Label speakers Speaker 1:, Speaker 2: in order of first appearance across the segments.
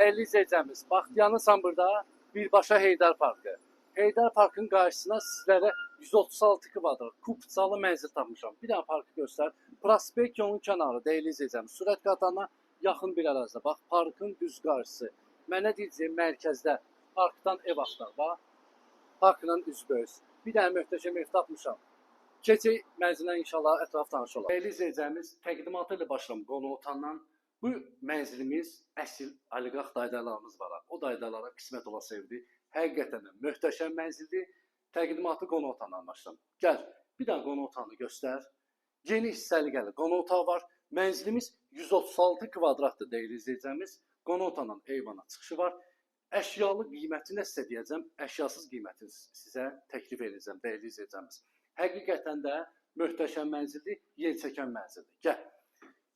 Speaker 1: Dəyərli izləyicimiz, Baxtiyanırsan burada birbaşa Heydər Parkı. Heydər Parkın qarşısına sizlərə 136 kvadrat kupçalı mənzil tapmışam. Bir dənə parkı göstər. Prospekt yolun kənarı, dəyərli izləyicimiz. Sürət qatana yaxın bir ərazidə. Bax, parkın düz qarşısı. Mənə deyəcəyim mərkəzdə parkdan ev axtar. Bax, parkla üzbəüz. Bir dənə möhtəşəm ev tapmışam. Keçək mənzilə inşallah ətraf tanış olaq. Dəyərli izləyicimiz, təqdimatı ilə başlayalım qonaq otandan. Bu mənzilimiz əsl oliqarx daydalarımız var. O daydalara qismət olası evdir. Həqiqətən də möhtəşəm mənzildir. Təqdimatı qonaq otağından başlayalım. Gəl, bir dənə qonaq otağını göstər. Geniş səliqəli qonaq otağı var. Mənzilimiz 136 kvadratdır dəyərli izləyicimiz. Qonaq otağından eyvana çıxışı var. Əşyalı qiymətinə sizə deyəcəm, əşyasız qiymətini sizə təklif edəcəm dəyərli izləyicimiz. Həqiqətən də möhtəşəm mənzildir, yer çəkən mənzildir. Gəl.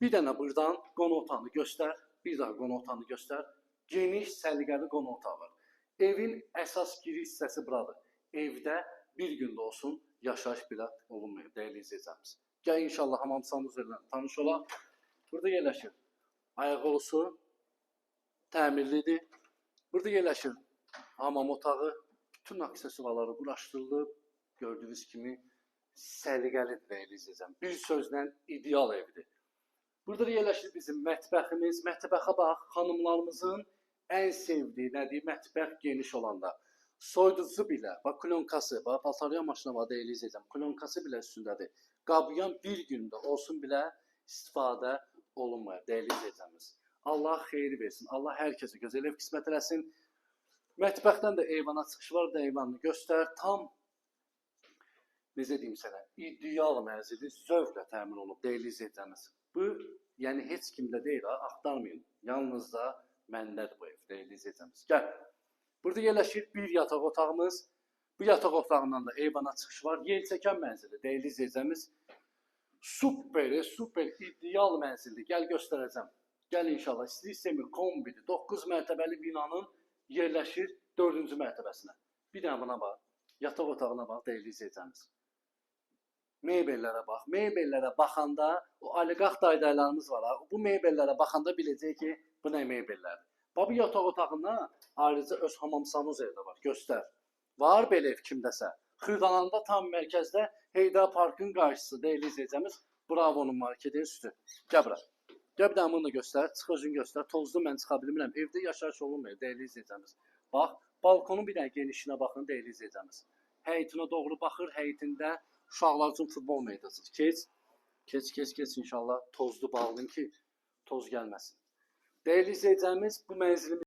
Speaker 1: Bir dənə buradan qonaq otağını göstər. Bir daha qonaq otağını göstər. Geniş, səliqəli qonaq otağı var. Evin əsas giriş hissəsi buradır. Evdə bir gündə olsun yaşayış belə olunmuyor, dəyərli izləyicimiz. Gəl inşallah hamamçamız üzərindən tanış olaq. Burada yerləşir ayaqolusu, təmirlidir. Burada yerləşir hamam otağı. Bütün aksesuarları quraşdırılıb. Gördüyünüz kimi səliqəlidir, dəyərli izləyicimiz. Bir sözlə ideal evdir. Burada yerləşir bizim mətbəximiz. Mətbəxə bax, xanımlarımızın ən sevdiyi nədir? Mətbəx geniş olanda. Soyuducu bilə, bax, klonkası, bax, paltaryan maşına var, dəyərli izləyicəm. Klonkası bilə üstündədir. Qabıyan bir gündə olsun bilə istifadə olunmaya, dəyərli izləyicəmiz. Allah xeyri versin. Allah hər kəsə gözəl ev qismət eləsin. Mətbəxdən də eyvana çıxış var, da eyvanını göstər. Tam, necə deyim sənə, ideal mənzili zövqlə təmin olunub, dəyərli izləyicəmiz. Bu, yəni heç kimdə deyil, axtarmayın. Yalnız da məndədir bu ev, dəyərli izləyicimiz. Gəl. Burada yerləşir bir yataq otağımız. Bu yataq otağından da eyvana çıxış var. Yer çəkən mənzildir, dəyərli izləyicimiz. Super ideal mənzildir. Gəl göstərəcəm. Gəl inşallah. İstəyir kombidir. 9 mərtəbəli binanın yerləşir 4-cü mərtəbəsinə. Bir dənə buna bax. Yataq otağına bax, dəyərli izləyicimiz. Mebellərə bax. Mebellərə baxanda o oliqarx daydalarımız var. Bu mebellərə baxanda biləcək ki, bu nə mebellərdir. Bu yataq otağında ayrıca öz hamam sanuzeli də var. Göstər. Var belə ev kimdəsə. Xırdalanında tam mərkəzdə Heydər Parkın qarşısı dəyərli izləyicimiz. Bravo'nun marketin üstü. Gəl bura. Gəl bir dənə bunu da göstər. Çıx özün göstər. Tozlu mən çıxa bilmirəm. Evdə yaşayış olunmuyor dəyərli izləyicimiz. Bax, balkonun bir dənə genişliyinə baxın dəyərli izləyicimiz. Həyitinə doğru baxır. Həyitində uşaqlar üçün futbol meydançası. Keç inşallah tozlu bağlayın ki, toz gəlməsin. Dəyərli izləyicimiz, bu mənzilimiz